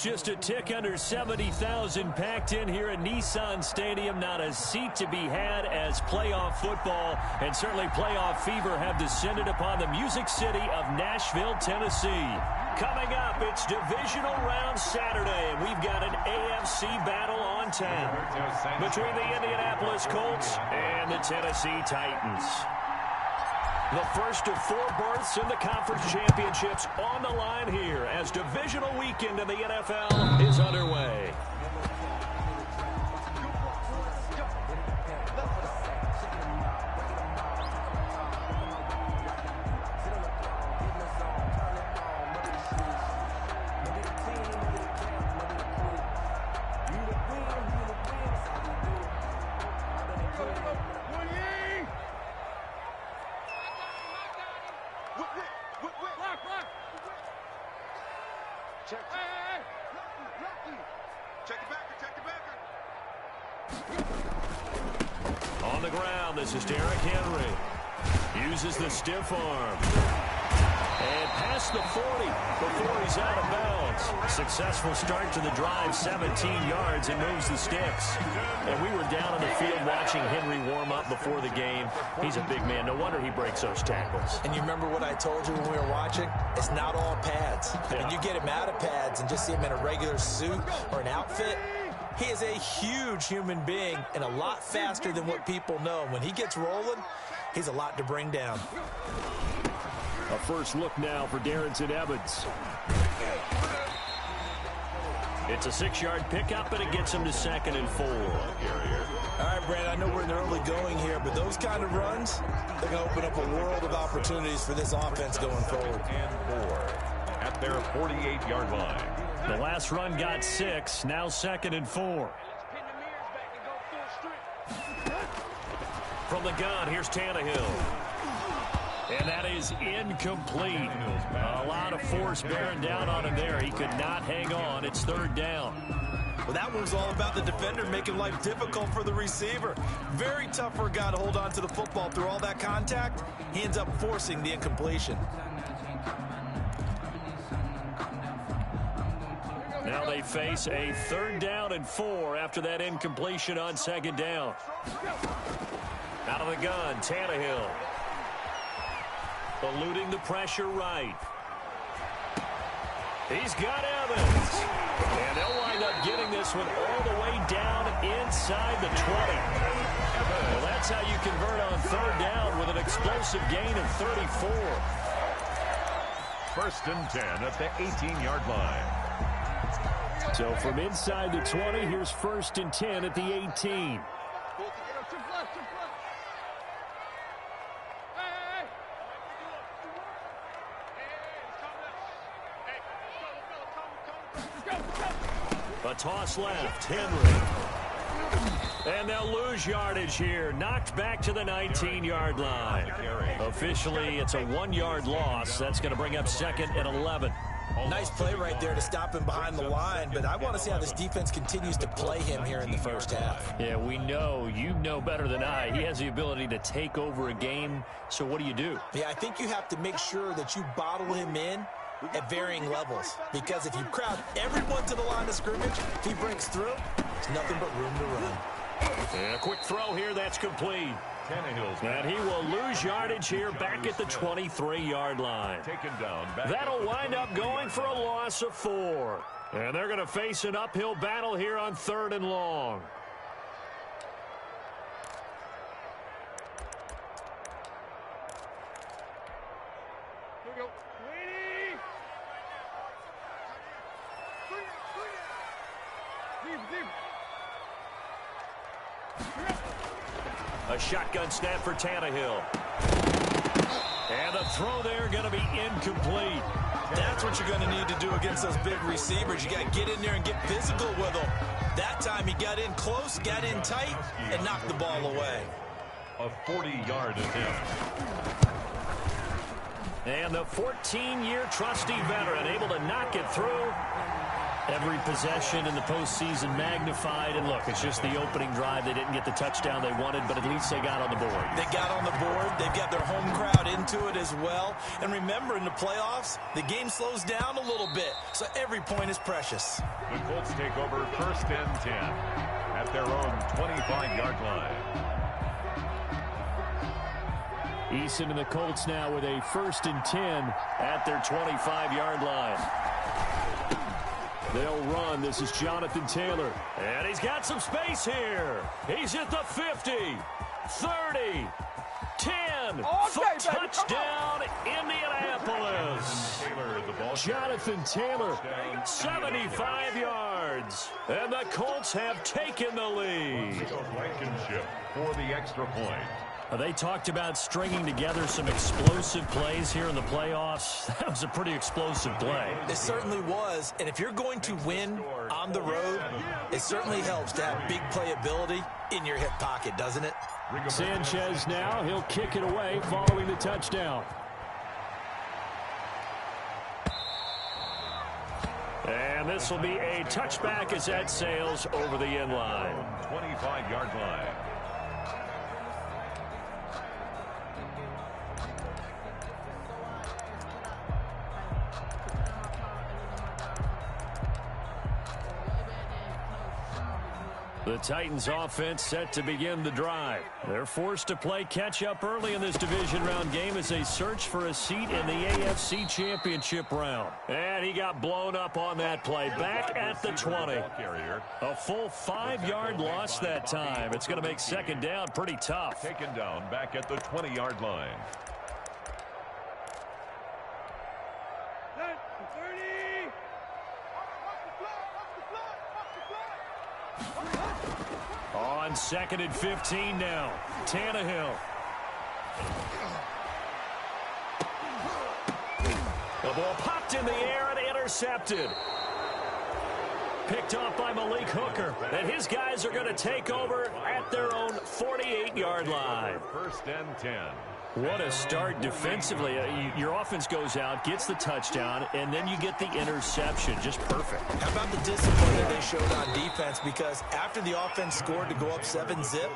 Just a tick under 70,000 packed in here at Nissan Stadium. Not a seat to be had as playoff football and certainly playoff fever have descended upon the Music City of Nashville, Tennessee. Coming up, it's divisional round Saturday, and we've got an AFC battle on tap between the Indianapolis Colts and the Tennessee Titans. The first of 4 berths in the conference championships on the line here as divisional weekend in the NFL is underway. On the ground, this is Derrick Henry. Uses the stiff arm. And past the 40 before he's out of bounds. Successful start to the drive, 17 yards, and moves the sticks. And we were down on the field watching Henry warm up before the game. He's a big man. No wonder he breaks those tackles. And you remember what I told you when we were watching? It's not all pads. Yeah. When you get him out of pads and just see him in a regular suit or an outfit, he is a huge human being and a lot faster than what people know. When he gets rolling, he's a lot to bring down. A first look now for Darrington Evans. It's a 6-yard pickup, and it gets him to 2nd and 4. All right, Brad, I know we're in the early going here, but those kind of runs, they're going to open up a world of opportunities for this offense going forward. And 4 at their 48-yard line. The last run got 6, now 2nd and 4. From the gun, here's Tannehill. And that is incomplete. A lot of force bearing down on him there. He could not hang on. It's 3rd down. Well, that one was all about the defender making life difficult for the receiver. Very tough for a guy to hold on to the football through all that contact. He ends up forcing the incompletion. Now they face a 3rd down and 4 after that incompletion on 2nd down. Out of the gun, Tannehill. Eluding the pressure right. He's got Evans. And they'll wind up getting this one all the way down inside the 20. Well, that's how you convert on 3rd down with an explosive gain of 34. 1st and 10 at the 18-yard line. So from inside the 20, here's 1st and 10 at the 18. A toss left, Henry. And they'll lose yardage here. Knocked back to the 19-yard line. Officially, it's a 1-yard loss. That's going to bring up 2nd and 11. Nice play right there to stop him behind the line, but I want to see how this defense continues to play him here in the first half. Yeah, we know. You know better than I. He has the ability to take over a game, so what do you do? Yeah, I think you have to make sure that you bottle him in at varying levels, because if you crowd everyone to the line of scrimmage, if he breaks through, there's nothing but room to run. And a quick throw here, that's complete. And he will lose yardage here back at the 23-yard line. Taken down. That'll wind up going for a loss of 4. And they're going to face an uphill battle here on 3rd and long. Here we go. A shotgun snap for Tannehill. And the throw there going to be incomplete. That's what you're going to need to do against those big receivers. You got to get in there and get physical with them. That time he got in close, got in tight, and knocked the ball away. A 40-yard attempt. And the 14-year trusty veteran able to knock it through. Every possession in the postseason magnified. And look, it's just the opening drive. They didn't get the touchdown they wanted, but at least they got on the board. They got on the board. They've got their home crowd into it as well. And remember, in the playoffs, the game slows down a little bit, so every point is precious. The Colts take over 1st and 10 at their own 25-yard line. Eason and the Colts now with a 1st and 10 at their 25-yard line. They'll run. This is Jonathan Taylor. And he's got some space here. He's at the 50, 30, 10. Touchdown, Indianapolis. Jonathan Taylor, 75 yards. And the Colts have taken the lead. Blankenship for the extra point. They talked about stringing together some explosive plays here in the playoffs. That was a pretty explosive play. It certainly was. And if you're going to win on the road, it certainly helps to have big playability in your hip pocket, doesn't it? Sanchez now. He'll kick it away following the touchdown. And this will be a touchback as that sails over the end line. 25-yard line. The Titans offense set to begin the drive. They're forced to play catch-up early in this division round game as they search for a seat in the AFC Championship round. And he got blown up on that play. Back at the 20. A full 5-yard loss that time. It's going to make second down pretty tough. Taken down back at the 20-yard line. On 2nd and 15 now. Tannehill. The ball popped in the air and intercepted. Picked off by Malik Hooker. And his guys are going to take over at their own 48-yard line. 1st and 10. What a start defensively. Your offense goes out, gets the touchdown, and then you get the interception. Just perfect. How about the discipline that they showed on defense? Because after the offense scored to go up 7-zip,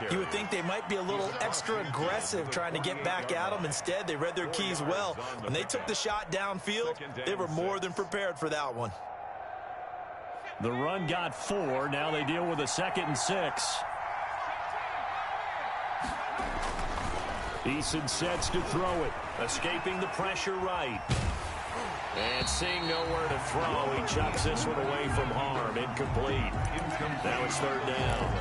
you would think they might be a little extra aggressive trying to get back at them. Instead, they read their keys well. When they took the shot downfield, they were more than prepared for that one. The run got 4. Now they deal with a 2nd and 6. Eason sets to throw it. Escaping the pressure right. And seeing nowhere to throw, he chucks this one away from harm. Incomplete. Now it's 3rd down.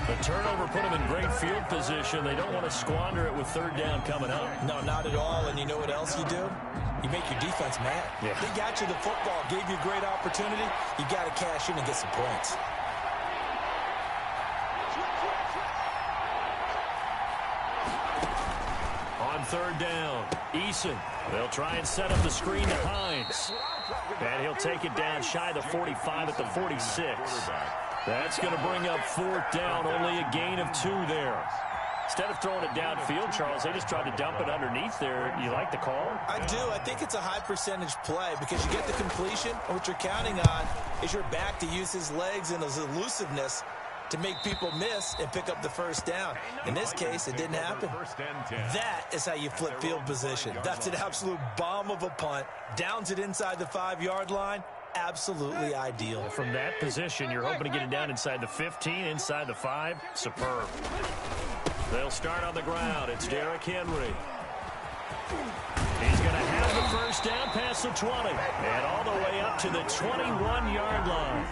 The turnover put him in great field position. They don't want to squander it with 3rd down coming up. No, not at all. And you know what else you do? You make your defense mad. Yeah. They got you the football, gave you a great opportunity. You got to cash in and get some points. On 3rd down, Eason. They'll try and set up the screen to Hines. And he'll take it down shy of the 45 at the 46. That's going to bring up 4th down, only a gain of 2 there. Instead of throwing it downfield, Charles, they just tried to dump it underneath there. You like the call? I do. I think it's a high percentage play because you get the completion, and what you're counting on is your back to use his legs and his elusiveness to make people miss and pick up the 1st down. In this case, it didn't happen. That is how you flip field position. That's an absolute bomb of a punt. Downs it inside the 5-yard line. Absolutely ideal. From that position, you're hoping to get it down inside the 15, inside the 5. Superb. They'll start on the ground. It's Derrick Henry. He's going to have the 1st down past the 20 and all the way up to the 21-yard line.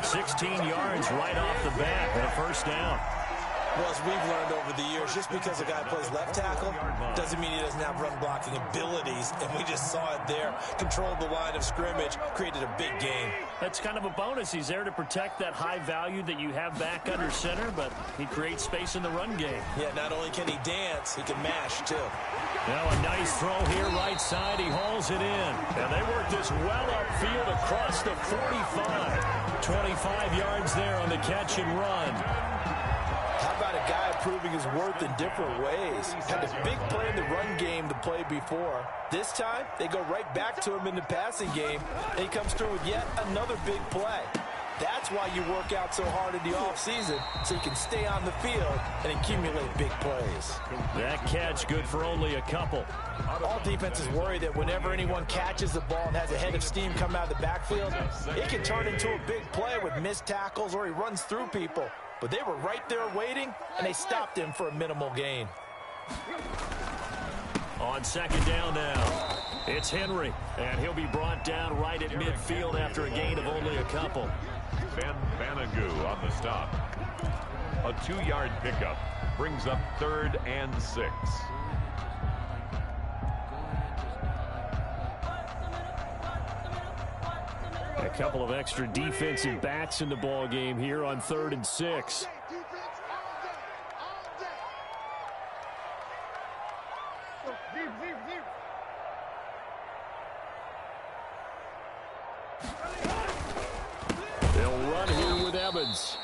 16 yards right off the bat and a 1st down. Well, as we've learned over the years, just because a guy plays left tackle doesn't mean he doesn't have run blocking abilities, and we just saw it there. Controlled the line of scrimmage, created a big game. That's kind of a bonus. He's there to protect that high value that you have back under center, but he creates space in the run game. Yeah, not only can he dance, he can mash, too. Now a nice throw here right side. He hauls it in. And they work this well upfield across the 45. 25 yards there on the catch and run. How about a guy proving his worth in different ways. Had a big play in the run game the play before. This time, they go right back to him in the passing game, and he comes through with yet another big play. That's why you work out so hard in the offseason, so you can stay on the field and accumulate big plays. That catch good for only a couple. All defenses worry that whenever anyone catches the ball and has a head of steam come out of the backfield, it can turn into a big play with missed tackles or he runs through people. But they were right there waiting, and they stopped him for a minimal gain. On second down now, it's Henry, and he'll be brought down right at midfield after a gain of only a couple. Ben Banagoo on the stop. A 2-yard pickup brings up 3rd and 6. A couple of extra defensive backs in the ball game here on 3rd and 6. They'll run here with Evans.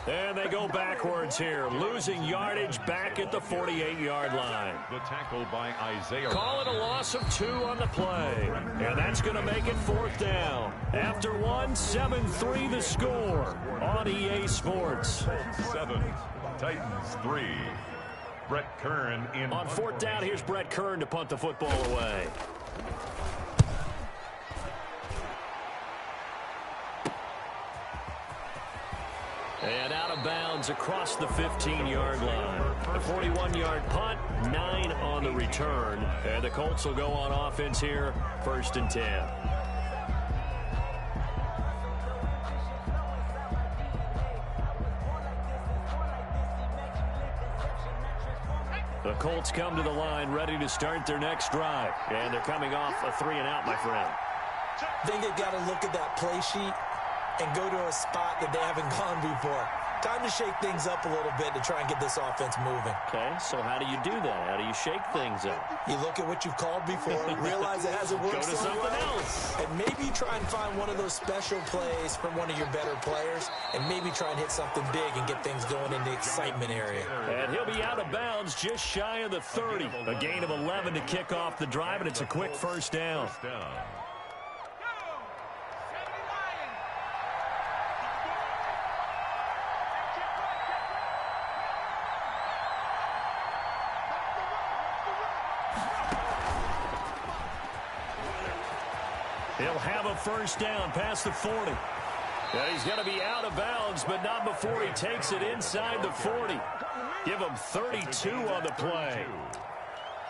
And they go backwards here, losing yardage back at the 48-yard line. The tackle by Isaiah. Call it a loss of 2 on the play. And that's going to make it 4th down. After 1, 7-3 the score on EA Sports. 7, Titans 3. Brett Kern in. On 4th down, here's Brett Kern to punt the football away. And out of bounds across the 15-yard line. A 41-yard punt, 9 on the return. And the Colts will go on offense here, 1st and 10. The Colts come to the line ready to start their next drive. And they're coming off a 3-and-out, my friend. I think they've got to look at that play sheet and go to a spot that they haven't gone before. Time to shake things up a little bit to try and get this offense moving. Okay, so how do you do that? How do you shake things up? You look at what you've called before, realize it hasn't worked Go to something else. and maybe try and find one of those special plays from one of your better players, and maybe try and hit something big and get things going in the excitement area. And he'll be out of bounds just shy of the 30. A gain of 11 to kick off the drive, and it's a quick 1st down. He'll have a 1st down past the 40. And he's going to be out of bounds, but not before he takes it inside the 40. Give him 32 on the play.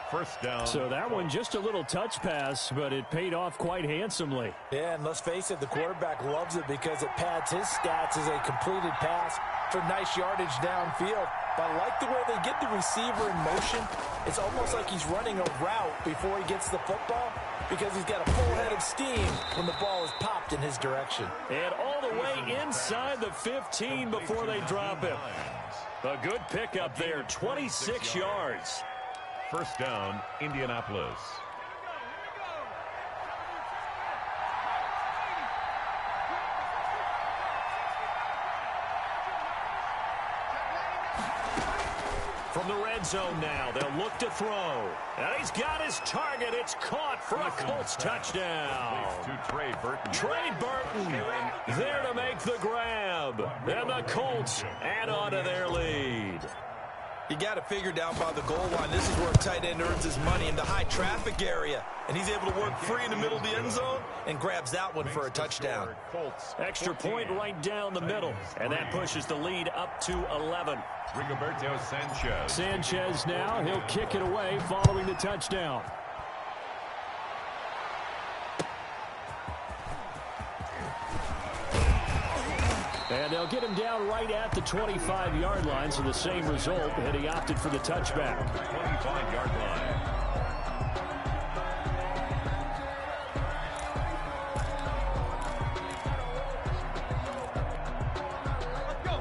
1st down. So that one just a little touch pass, but it paid off quite handsomely. Yeah, and let's face it, the quarterback loves it because it pads his stats as a completed pass for nice yardage downfield. But I like the way they get the receiver in motion. It's almost like he's running a route before he gets the football because he's got a full head of steam when the ball is popped in his direction. And all the way inside the 15 before they drop him. A good pickup there, 26 yards. 1st down, Indianapolis. From the red zone now, they'll look to throw. And he's got his target. It's caught for a Colts touchdown. To Trey Burton. Trey Burton there to make the grab. And the Colts add on to their lead. You got to figure down by the goal line. This is where a tight end earns his money, in the high traffic area. And he's able to work free in the middle of the end zone and grabs that one for a touchdown. Extra point right down the middle. And that pushes the lead up to 11. Rigoberto Sanchez. Sanchez now, he'll kick it away following the touchdown. And they'll get him down right at the 25-yard line, so the same result, and he opted for the touchback. 25-yard line.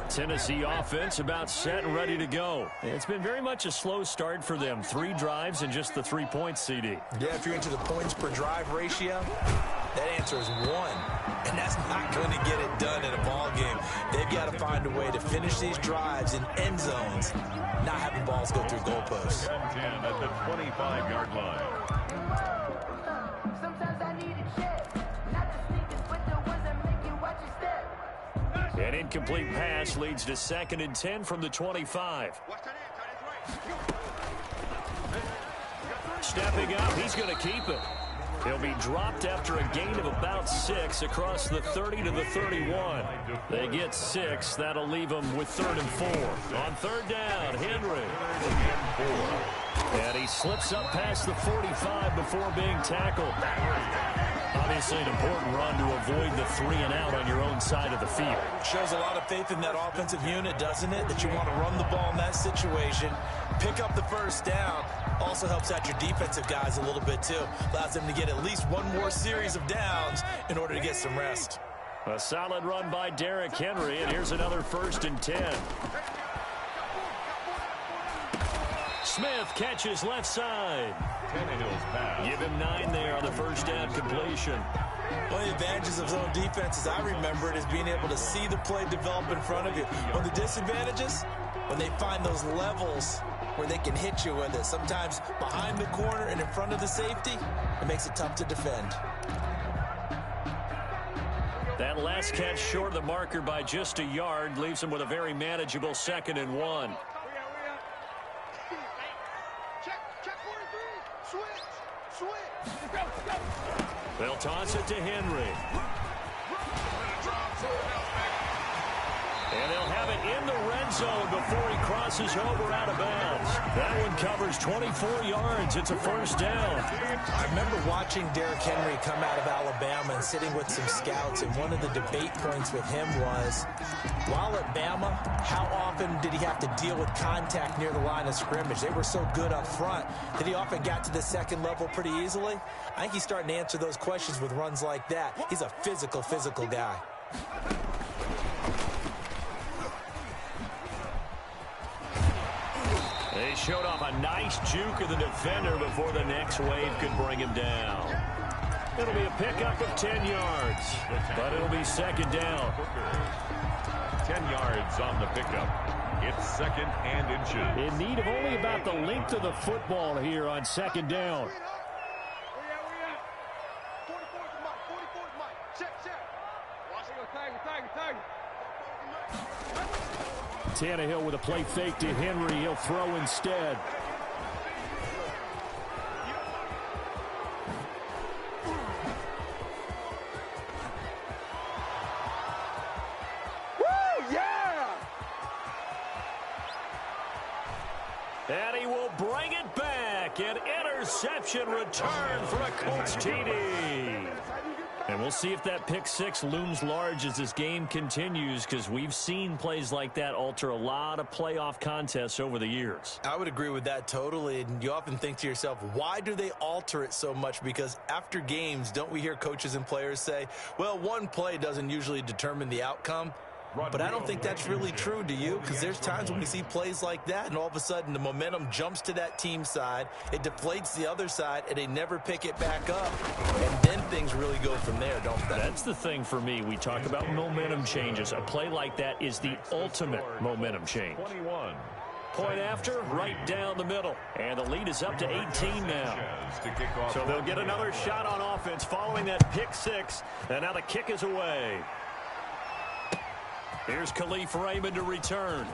Tennessee offense about set and ready to go. It's been very much a slow start for them. 3 drives and just the 3 points, CD. Yeah, if you're into the points per drive ratio, that answer is 1. And that's not going to get it done in a ball game. They've got to find a way to finish finish these drives in end zones, not having balls go through goalposts. 10 at the 25-yard line. An incomplete pass leads to 2nd and 10 from the 25. Stepping up, he's going to keep it. He'll be dropped after a gain of about 6 across the 30 to the 31. They get 6. That'll leave them with 3rd and 4. On 3rd down, Henry. And he slips up past the 45 before being tackled. Obviously an important run to avoid the 3 and out on your own side of the field. Shows a lot of faith in that offensive unit, doesn't it? That you want to run the ball in that situation, pick up the 1st down. Also helps out your defensive guys a little bit, too. Allows them to get at least one more series of downs in order to get some rest. A solid run by Derrick Henry, and here's another 1st and 10. Smith catches left side. Give him 9 there on the 1st down completion. One of the advantages of zone defense, as I remember it, is being able to see the play develop in front of you. One of the disadvantages, when they find those levels where they can hit you with it, sometimes behind the corner and in front of the safety, it makes it tough to defend. That last catch short of the marker by just a yard leaves him with a very manageable 2nd and 1. They'll toss it to Henry. And they'll have it in the red zone before he crosses over out of bounds. That one covers 24 yards. It's a 1st down. I remember watching Derrick Henry come out of Alabama and sitting with some scouts, and one of the debate points with him was, while at Bama, how often did he have to deal with contact near the line of scrimmage? They were so good up front that he often got to the 2nd level pretty easily. I think he's starting to answer those questions with runs like that. He's a physical guy. They showed off a nice juke of the defender before the next wave could bring him down. It'll be a pickup of 10 yards, but it'll be 2nd down. 10 yards on the pickup. It's 2nd and inches. In need of only about the length of the football here on 2nd down. Tannehill with a play fake to Henry. He'll throw instead. Woo, yeah! And he will bring it back. An interception return for a Colts TD. And we'll see if that pick 6 looms large as this game continues, because we've seen plays like that alter a lot of playoff contests over the years. I would agree with that totally, and you often think to yourself, why do they alter it so much? Because after games, don't we hear coaches and players say, well, one play doesn't usually determine the outcome? But I don't think that's really true, do you? Because there's times when we see plays like that, and all of a sudden the momentum jumps to that team side, it deflates the other side, and they never pick it back up. And then things really go from there, don't they? That's the thing for me. We talk about momentum changes. A play like that is the ultimate momentum change. 21. Point after, right down the middle. And the lead is up to 18 now. So they'll get another shot on offense following that pick 6. And now the kick is away. Here's Khalif Raymond to return.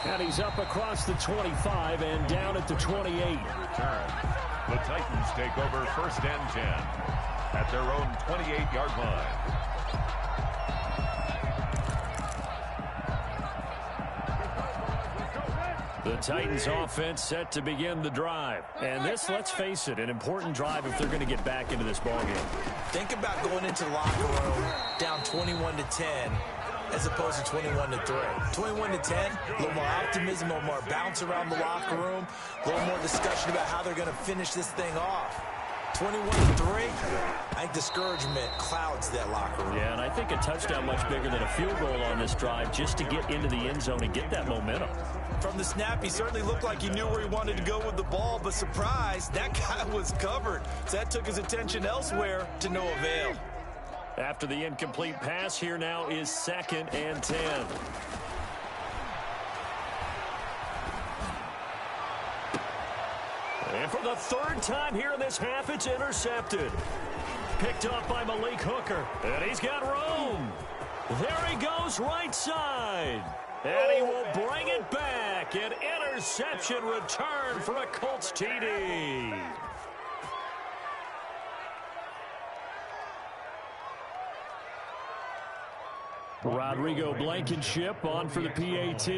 And he's up across the 25 and down at the 28. Return. The Titans take over 1st and 10 at their own 28-yard line. The Titans offense set to begin the drive. And this, let's face it, an important drive if they're going to get back into this ballgame. Think about going into the locker room down 21-10 as opposed to 21-3. 21-10, a little more optimism, a little more bounce around the locker room, a little more discussion about how they're going to finish this thing off. 21-3, I think discouragement clouds that locker room. Yeah, and I think a touchdown much bigger than a field goal on this drive just to get into the end zone and get that momentum. From the snap, he certainly looked like he knew where he wanted to go with the ball, but surprise, that guy was covered. So that took his attention elsewhere to no avail. After the incomplete pass, here now is 2nd and 10. And for the 3rd time here in this half, it's intercepted. Picked up by Malik Hooker. And he's got room. There he goes, right side. And he will bring it back. An interception return for a Colts TD. Rodrigo Blankenship on for the PAT.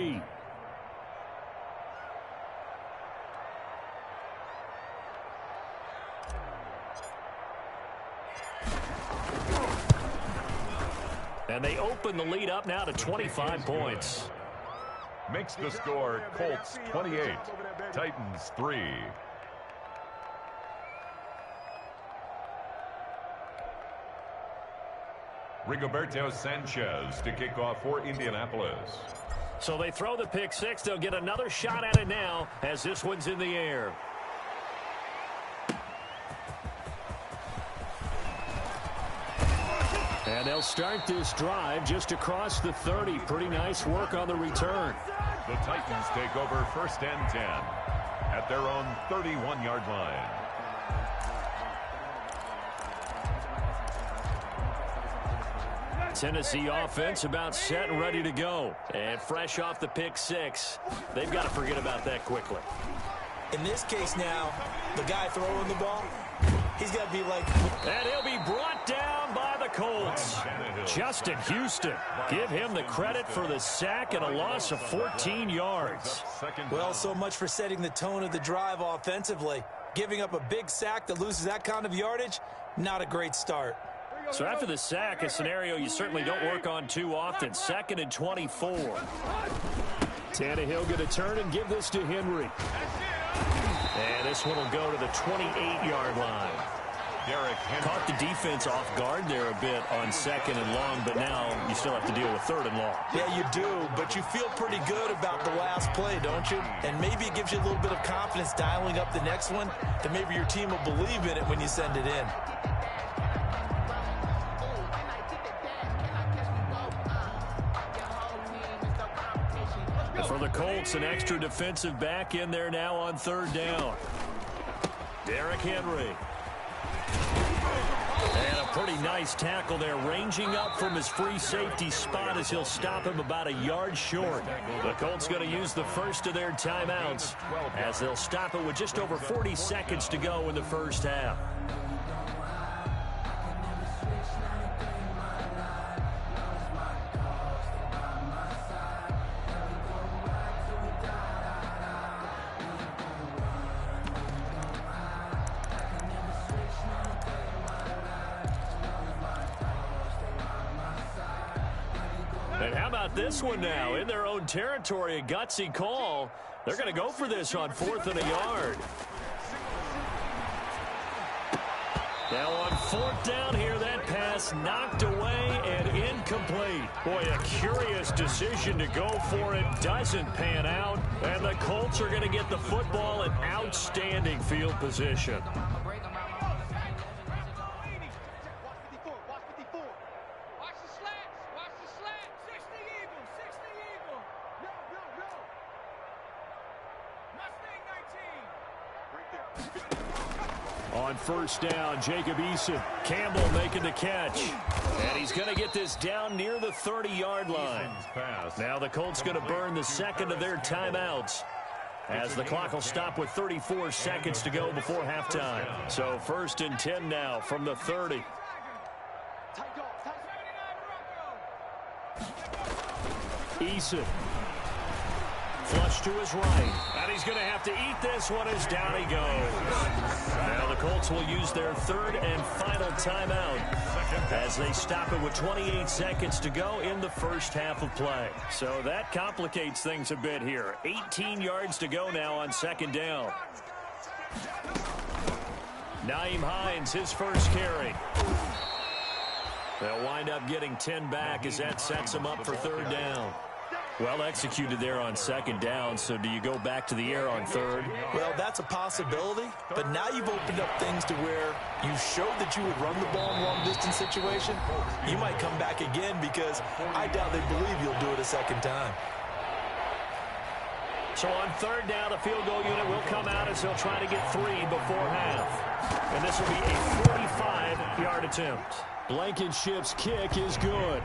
And they open the lead up now to 25 points. Makes the score Colts 28, Titans 3. Rigoberto Sanchez to kick off for Indianapolis. So they throw the pick six. They'll get another shot at it now as this one's in the air. And they'll start this drive just across the 30. Pretty nice work on the return. The Titans take over 1st and 10 at their own 31-yard line. Tennessee offense about set and ready to go. And fresh off the pick six, they've got to forget about that quickly. In this case now, the guy throwing the ball, he's got to be like... And he'll be brought down by the Colts. Justin Houston, give him the credit for the sack and a loss of 14 yards. Well, so much for setting the tone of the drive offensively. Giving up a big sack that loses that kind of yardage, not a great start. So after the sack, a scenario you certainly don't work on too often. 2nd and 24. Tannehill going to turn and give this to Henry. And this one will go to the 28-yard line. Caught the defense off guard there a bit on 2nd and long, but now you still have to deal with 3rd and long. Yeah, you do, but you feel pretty good about the last play, don't you? And maybe it gives you a little bit of confidence dialing up the next one, that maybe your team will believe in it when you send it in. For the Colts, an extra defensive back in there now on 3rd down. Derrick Henry. And a pretty nice tackle there, ranging up from his free safety spot as he'll stop him about a yard short. The Colts going to use the first of their timeouts as they'll stop it with just over 40 seconds to go in the first half. And how about this one now? In their own territory, a gutsy call. They're going to go for this on 4th and a yard. Now on 4th down here, that pass knocked away and incomplete. Boy, a curious decision to go for it. Doesn't pan out. And the Colts are going to get the football in outstanding field position. On 1st down, Jacob Eason. Campbell making the catch. And he's going to get this down near the 30-yard line. Now the Colts going to burn the 2nd of their timeouts as the clock will stop with 34 seconds to go before halftime. So 1st and 10 now from the 30. Eason. Flush to his right. And he's going to have to eat this one as down he goes. Now the Colts will use their 3rd and final timeout as they stop it with 28 seconds to go in the first half of play. So that complicates things a bit here. 18 yards to go now on 2nd down. Nyheim Hines, his first carry. They'll wind up getting 10 back as that sets them up for 3rd down. Well executed there on second down, so do you go back to the air on third? Well, that's a possibility, but now you've opened up things to where you showed that you would run the ball in a long-distance situation. You might come back again because I doubt they believe you'll do it a second time. So on third down, the field goal unit will come out as they'll try to get 3 before half. And this will be a 45-yard attempt. Blankenship's kick is good.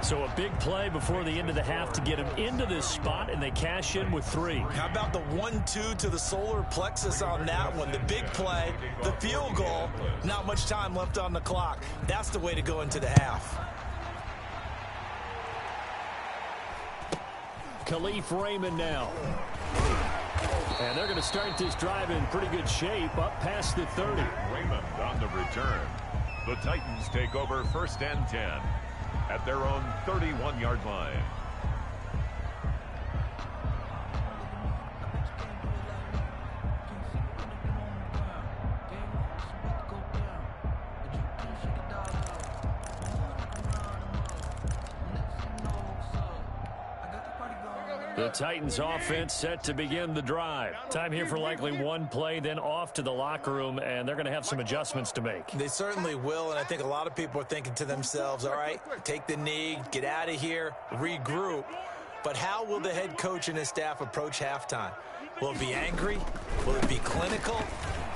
So a big play before the end of the half to get him into this spot, and they cash in with 3. How about the 1-2 to the solar plexus on that one? The big play, the field goal, not much time left on the clock. That's the way to go into the half. Khalif Raymond now. And they're going to start this drive in pretty good shape, up past the 30. Raymond on the return. The Titans take over 1st and 10 at their own 31-yard line. The Titans offense set to begin the drive. Time here for likely one play, then off to the locker room, and they're going to have some adjustments to make. They certainly will, and I think a lot of people are thinking to themselves, all right, take the knee, get out of here, regroup. But how will the head coach and his staff approach halftime? Will it be angry? Will it be clinical?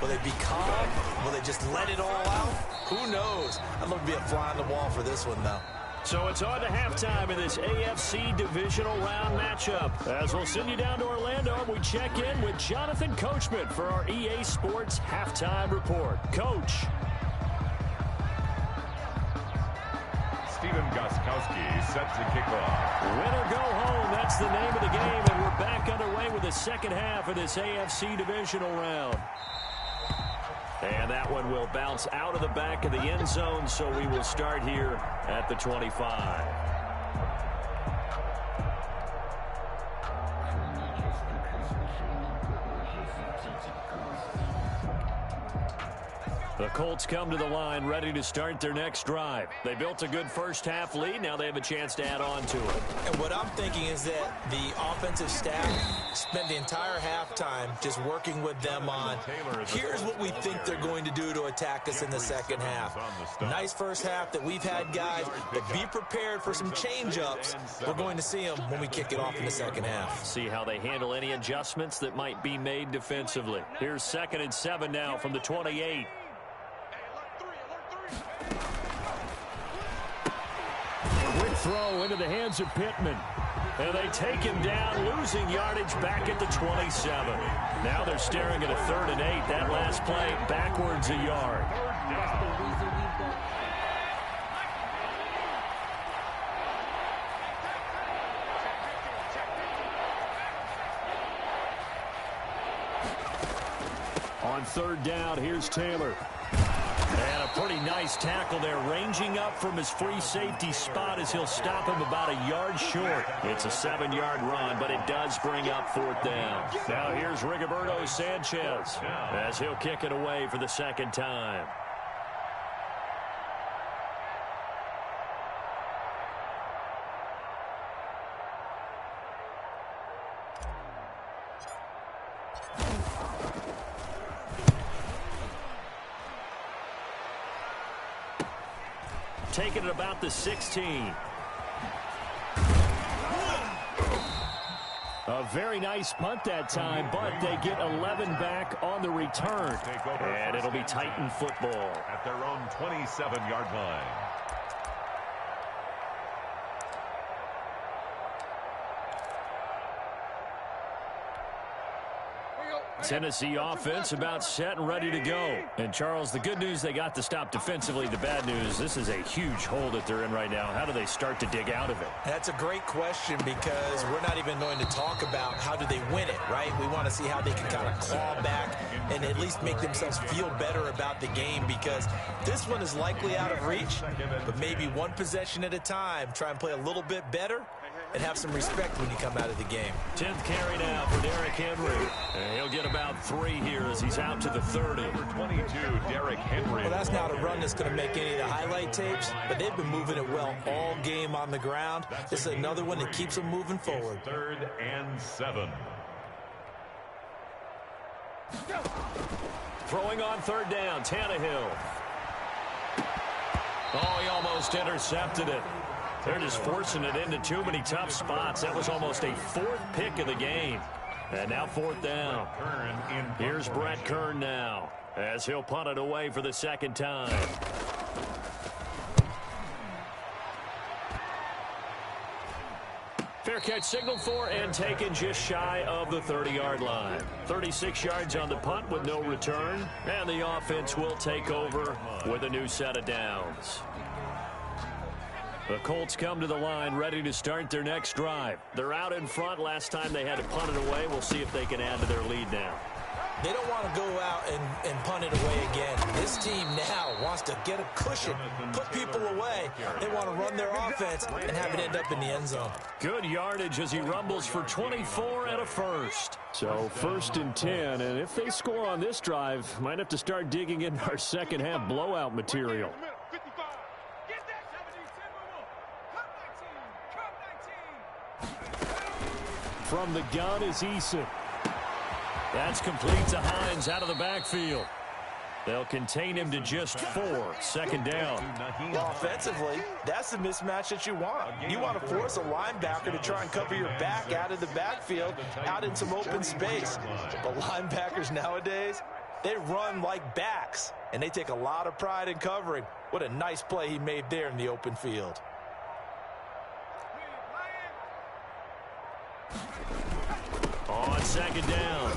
Will they be calm? Will they just let it all out? Who knows? I'd love to be a fly on the wall for this one, though. So it's on to halftime in this AFC Divisional Round matchup. As we'll send you down to Orlando, we check in with Jonathan Coachman for our EA Sports Halftime Report. Coach. Steven Gostkowski set to kick off. Win or go home, that's the name of the game, and we're back underway with the second half of this AFC Divisional Round. And that one will bounce out of the back of the end zone, so we will start here at the 25. The Colts come to the line ready to start their next drive. They built a good first half lead. Now they have a chance to add on to it. And what I'm thinking is that the offensive staff spent the entire halftime just working with them on, here's what we think they're going to do to attack us in the second half. Nice first half that we've had, guys, but be prepared for some change-ups. We're going to see them when we kick it off in the second half. See how they handle any adjustments that might be made defensively. Here's 2nd and 7 now from the 28. Quick throw into the hands of Pittman. And they take him down, losing yardage back at the 27. Now they're staring at a 3rd and 8. That last play backwards a yard. On 3rd down, here's Taylor. And a pretty nice tackle there, ranging up from his free safety spot as he'll stop him about a yard short. It's a 7-yard run, but it does bring up 4th down. Now here's Rigoberto Sanchez as he'll kick it away for the second time. Taking it about the 16. A very nice punt that time, but they get 11 back on the return. And it'll be Titan football. At their own 27-yard line. Tennessee offense about set and ready to go. And, Charles, the good news, they got the stop defensively. The bad news, this is a huge hole that they're in right now. How do they start to dig out of it? That's a great question because we're not even going to talk about how do they win it, right? We want to see how they can kind of claw back and at least make themselves feel better about the game because this one is likely out of reach, but maybe one possession at a time. Try and play a little bit better, and have some respect when you come out of the game. 10th carry now for Derrick Henry. And he'll get about 3 here as he's out to the 30. Number 22, Derrick Henry. Well, that's not a run that's going to make any of the highlight tapes, but they've been moving it well all game on the ground. This is another one that keeps them moving forward. 3rd and 7. Throwing on 3rd down, Tannehill. Oh, he almost intercepted it. They're just forcing it into too many tough spots. That was almost a 4th pick of the game. And now 4th down. Here's Brett Kern now as he'll punt it away for the 2nd time. Fair catch signaled for and taken just shy of the 30-yard line. 36 yards on the punt with no return. And the offense will take over with a new set of downs. The Colts come to the line ready to start their next drive. They're out in front. Last time they had to punt it away. We'll see if they can add to their lead now. They don't want to go out and punt it away again. This team now wants to get a cushion, put people away. They want to run their offense and have it end up in the end zone. Good yardage as he rumbles for 24 and a first. So 1st and 10, and if they score on this drive, might have to start digging in our second half blowout material. From the gun is Eason. That's complete to Hines out of the backfield. They'll contain him to just 4. 2nd down. Offensively, that's the mismatch that you want. You want to force a linebacker to try and cover your back out of the backfield, out in some open space. But linebackers nowadays, they run like backs, and they take a lot of pride in covering. What a nice play he made there in the open field. On 2nd down,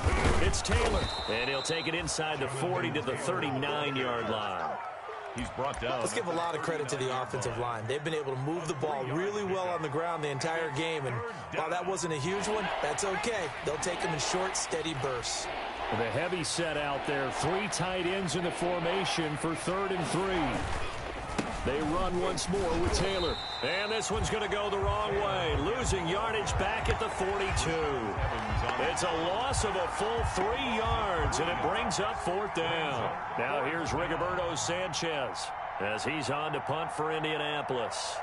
it's Taylor, and he'll take it inside the 40 to the 39-yard line. He's brought down. Let's give a lot of credit to the offensive line. They've been able to move the ball really well on the ground the entire game, and while that wasn't a huge one, that's okay. They'll take them in short, steady bursts. The heavy set out there, 3 tight ends in the formation for 3rd and 3. They run once more with Taylor. And this one's going to go the wrong way. Losing yardage back at the 42. It's a loss of a full 3 yards, and it brings up 4th down. Now here's Rigoberto Sanchez as he's on to punt for Indianapolis.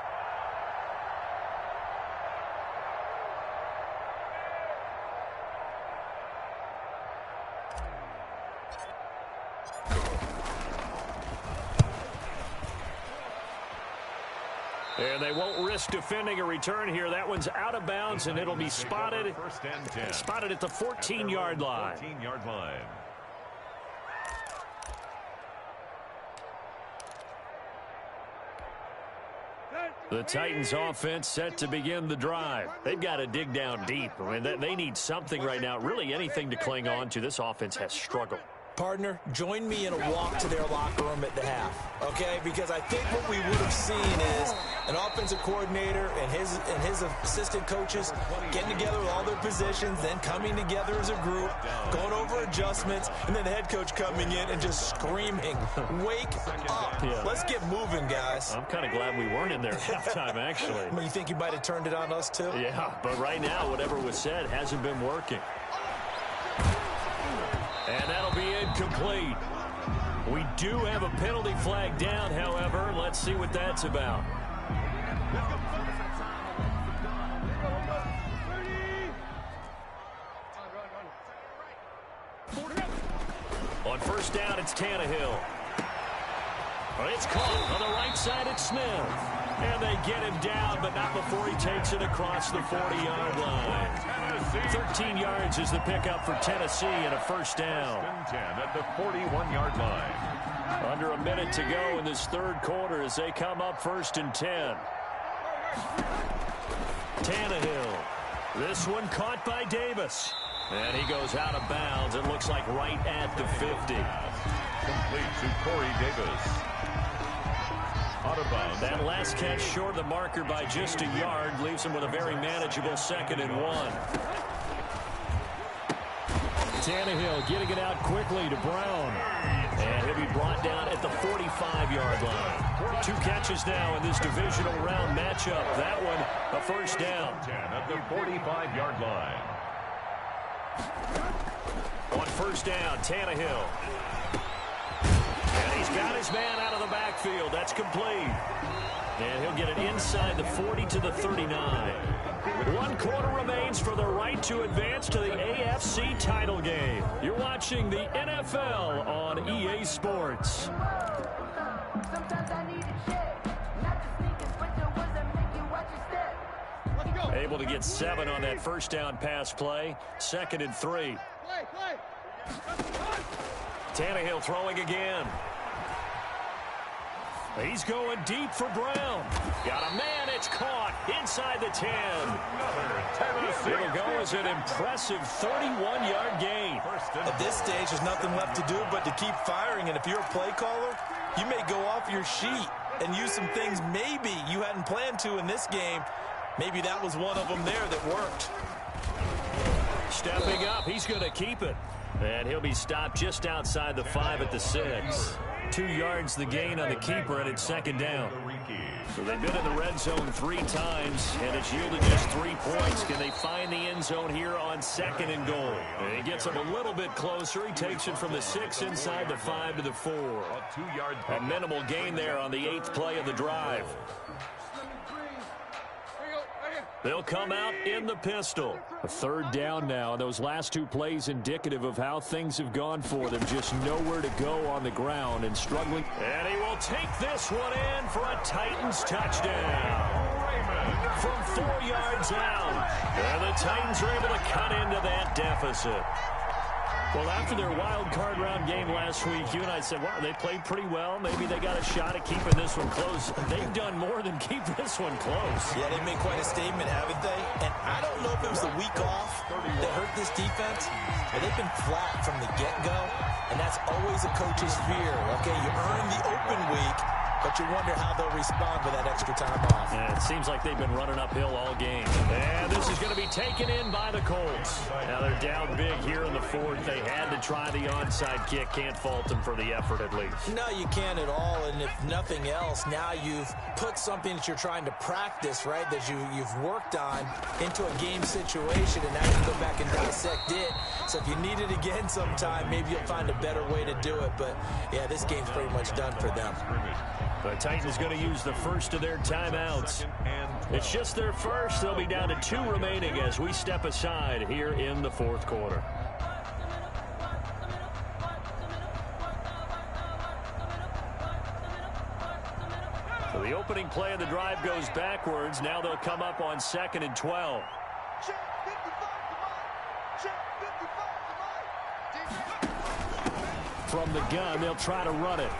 And they won't risk defending a return here. That one's out of bounds, and it'll be spotted at the 14-yard line. 14-yard line. The Titans offense set to begin the drive. They've got to dig down deep. I mean, they need something right now, really anything to cling on to. This offense has struggled. Partner, join me in a walk to their locker room at the half, okay? Because I think what we would have seen is an offensive coordinator and his assistant coaches getting together with all their positions, then coming together as a group, going over adjustments, and then the head coach coming in and just screaming, "Wake up. Yeah. Let's get moving, guys." I'm kind of glad we weren't in there at halftime, actually. I mean, you think you might have turned it on us, too? Yeah, but right now, whatever was said hasn't been working. And that'll be incomplete. We do have a penalty flag down, however. Let's see what that's about. On 1st down, it's Tannehill. It's caught on the right side. It's Smith. And they get him down, but not before he takes it across the 40-yard line. 13 yards is the pickup for Tennessee and a 1st down. 10 at the 41-yard line. Under a minute to go in this 3rd quarter as they come up 1st and 10. Tannehill. This one caught by Davis. And he goes out of bounds. It looks like right at the 50. Complete to Corey Davis. Out of bounds. That last catch short of the marker by just a yard leaves him with a very manageable 2nd and 1. Tannehill getting it out quickly to Brown. And He'll be brought down at the 45-yard line. 2 catches now in this divisional round matchup. That one, a first down. 10 at the 45-yard line. On first down, Tannehill. And he's got his man out of the backfield. That's complete. And he'll get it inside the 40 to the 39. 1 quarter remains for the right to advance to the AFC title game. You're watching the NFL on EA Sports. Able to get 7 on that first down pass play. 2nd and 3. Tannehill throwing again. He's going deep for Brown. Got a man. It's caught inside the 10. It'll go as an impressive 31-yard gain. At this stage, there's nothing left to do but to keep firing. And if you're a play caller, you may go off your sheet and use some things maybe you hadn't planned to in this game. Maybe that was one of them there that worked. Stepping up, he's going to keep it. And he'll be stopped just outside the 5 at the 6. 2 yards the gain on the keeper, and it's 2nd down. So they've been in the red zone 3 times, and it's yielded just 3 points. Can they find the end zone here on 2nd and goal? And he gets them a little bit closer. He takes it from the 6 inside the 5 to the 4. A minimal gain there on the 8th play of the drive. They'll come out in the pistol. A 3rd down now. Those last 2 plays indicative of how things have gone for them. Just nowhere to go on the ground and struggling. And he will take this one in for a Titans touchdown. From 4 yards out. And the Titans are able to cut into that deficit. Well, after their wild card round game last week, you and I said, wow, they played pretty well. Maybe they got a shot at keeping this one close. They've done more than keep this one close. Yeah, they made quite a statement, haven't they? And I don't know if it was the week off that hurt this defense, but they've been flat from the get-go, and that's always a coach's fear. Okay, you earn the open week, but you wonder how they'll respond with that extra time off. Yeah, it seems like they've been running uphill all game. And this is going to be taken in by the Colts. Now they're down big here in the 4th. They had to try the onside kick. Can't fault them for the effort at least. No, you can't at all. And if nothing else, now you've put something that you're trying to practice, right, that you've worked on into a game situation, and now you can go back and dissect it. So if you need it again sometime, maybe you'll find a better way to do it. But, yeah, this game's pretty much done for them. The Titans going to use the first of their timeouts. It's just their first. They'll be down to 2 remaining as we step aside here in the 4th quarter. So the opening play of the drive goes backwards. Now they'll come up on 2nd and 12. From the gun, they'll try to run it.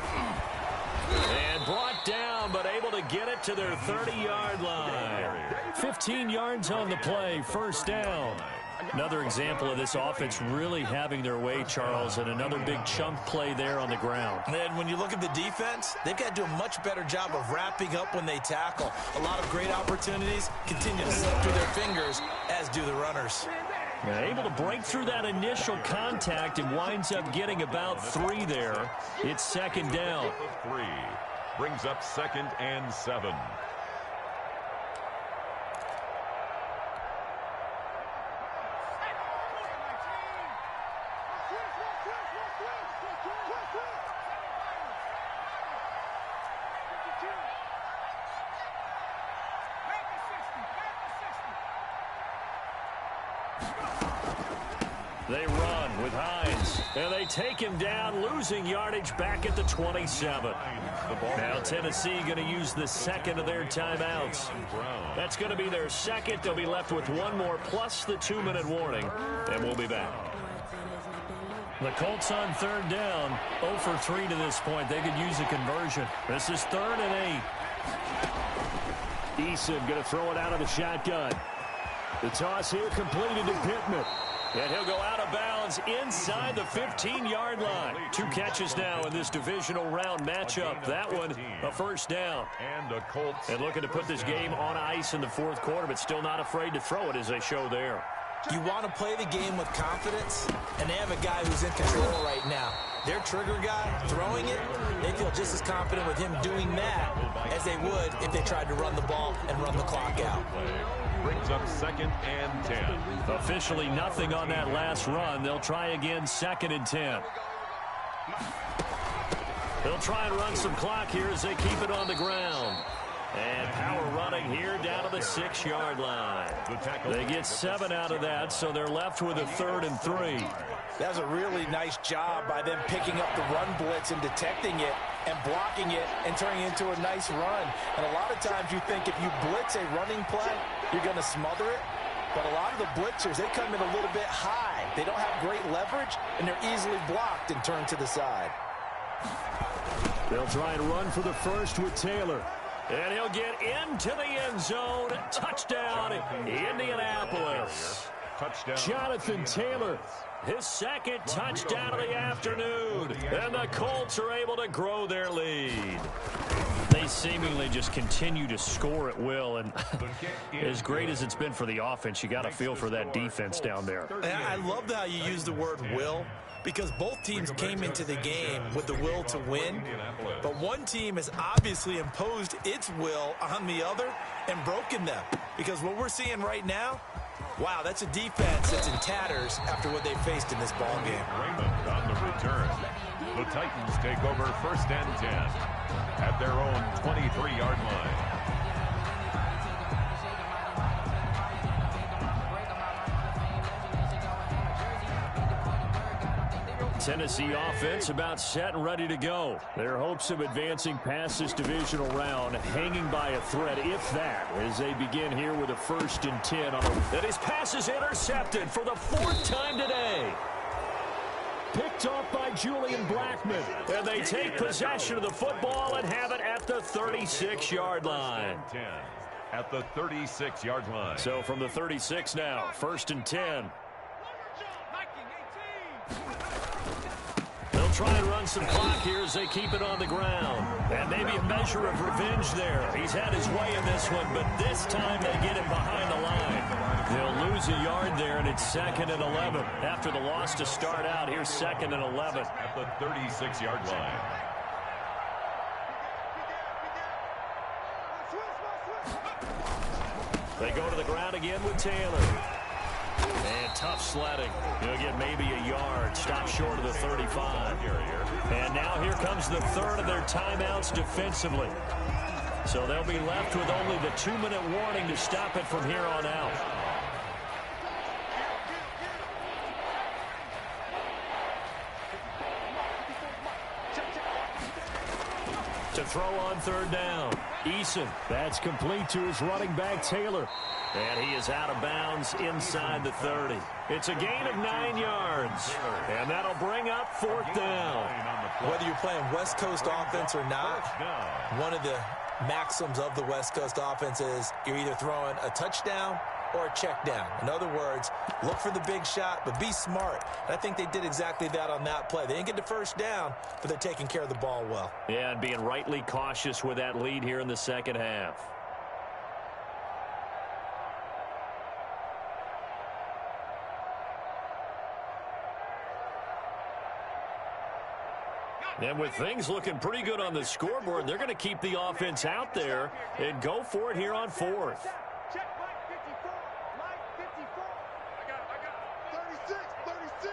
And brought down, but able to get it to their 30-yard line. 15 yards on the play, first down. Another example of this offense really having their way, Charles, and another big chunk play there on the ground. And when you look at the defense, they've got to do a much better job of wrapping up when they tackle. A lot of great opportunities continue to slip through their fingers, as do the runners. Able to break through that initial contact and winds up getting about 3 there. It's 2nd down. 3 brings up 2nd and 7. They run with Hines, and they take him down, losing yardage back at the 27. Now Tennessee going to use the 2nd of their timeouts. That's going to be their 2nd. They'll be left with 1 more plus the 2-minute warning, and we'll be back. The Colts on 3rd down, 0 for 3 to this point. They could use a conversion. This is 3rd and 8. Eason going to throw it out of the shotgun. The toss here completed to Pittman. And he'll go out of bounds inside the 15-yard line. 2 catches now in this divisional round matchup. That one, a first down. And looking to put this game on ice in the 4th quarter, but still not afraid to throw it as they show there. You want to play the game with confidence, and they have a guy who's in control right now. their trigger guy throwing it, they feel just as confident with him doing that as they would if they tried to run the ball and run the clock out. Brings up 2nd and 10. Officially nothing on that last run. They'll try again, 2nd and 10. They'll try and run some clock here as they keep it on the ground. And power running here down to the 6-yard line. They get 7 out of that, so they're left with a 3rd and 3. That was a really nice job by them picking up the run blitz and detecting it and blocking it and turning it into a nice run. And a lot of times you think if you blitz a running play, you're going to smother it. But a lot of the blitzers, they come in a little bit high. They don't have great leverage, and they're easily blocked and turned to the side. They'll try and run for the first with Taylor. And he'll get into the end zone. Touchdown, Indianapolis. Touchdown. Jonathan Taylor, his 2nd touchdown of the afternoon. And the Colts are able to grow their lead. They seemingly just continue to score at will. And as great as it's been for the offense, you got to feel for that defense down there. I love how you use the word will, because both teams came into the game with the will to win, but one team has obviously imposed its will on the other and broken them. Because what we're seeing right now, wow, that's a defense that's in tatters after what they faced in this ball game. Raymond on the return. The Titans take over 1st and 10 at their own 23-yard line. Tennessee offense about set and ready to go. Their hopes of advancing past this divisional round hanging by a thread, if that, as they begin here with a 1st and 10. And his pass is intercepted for the 4th time today. Picked off by Julian Blackmon. And they take possession of the football and have it at the 36-yard line. 10 at the 36-yard line. So from the 36 now, 1st and 10. They'll try and run some clock here as they keep it on the ground. And maybe a measure of revenge there. He's had his way in this one, but this time they get him behind the line. They'll lose a yard there, and it's 2nd and 11. After the loss to start out, here's 2nd and 11. At the 36-yard line. They go to the ground again with Taylor. And tough sledding. He'll get maybe a yard. Stop short of the 35. And now here comes the 3rd of their timeouts defensively. So they'll be left with only the 2-minute warning to stop it from here on out. To throw on 3rd down. Eason. That's complete to his running back, Taylor. And he is out of bounds inside the 30. It's a gain of 9 yards. And that'll bring up 4th down. Whether you're playing West Coast offense or not, one of the maxims of the West Coast offense is you're either throwing a touchdown or a check down. In other words, look for the big shot, but be smart. And I think they did exactly that on that play. They didn't get the 1st down, but they're taking care of the ball well. Yeah, and being rightly cautious with that lead here in the 2nd half. And with things looking pretty good on the scoreboard, they're going to keep the offense out there and go for it here on 4th. Check Mike 54. Mike 54. I got it. 36.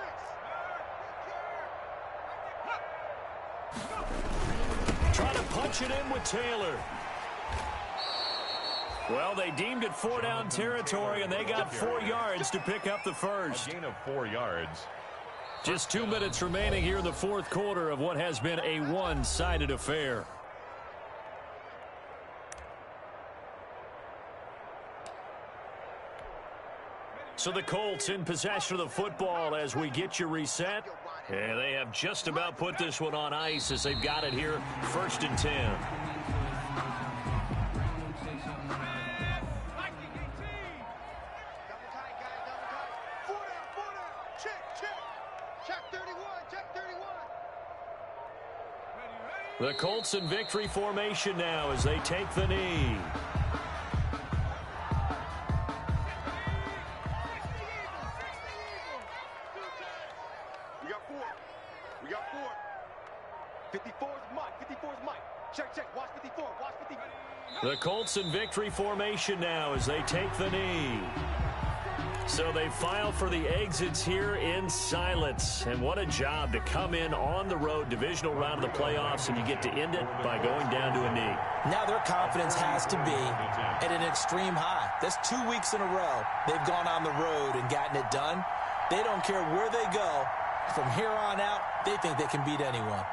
Trying to punch it in with Taylor. Well, they deemed it 4-down territory, and they got 4 yards to pick up the 1st. A gain of 4 yards. Just 2 minutes remaining here in the 4th quarter of what has been a one-sided affair. So the Colts in possession of the football as we get you reset. And they have just about put this one on ice as they've got it here, 1st and 10. The Colts in victory formation now as they take the knee. We got 4. 54 is Mike. 54 is Mike. Check, check. Watch 54. Watch 54. The Colts in victory formation now as they take the knee. So they file for the exits here in silence. And what a job to come in on the road, divisional round of the playoffs, and you get to end it by going down to a knee. Now their confidence has to be at an extreme high. That's 2 weeks in a row they've gone on the road and gotten it done. They don't care where they go. From here on out, they think they can beat anyone.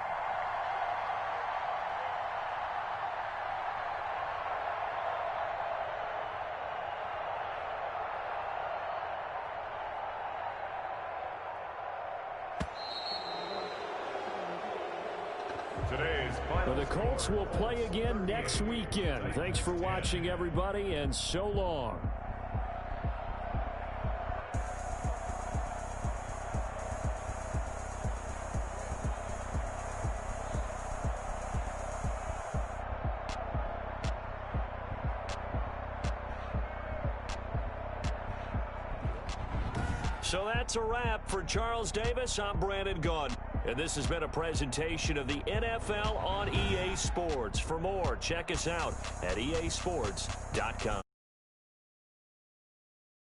Well, the Colts will play again next weekend. Thanks for watching, everybody, and so long. So that's a wrap for Charles Davis. I'm Brandon Gunn. And this has been a presentation of the NFL on EA Sports. For more, check us out at easports.com.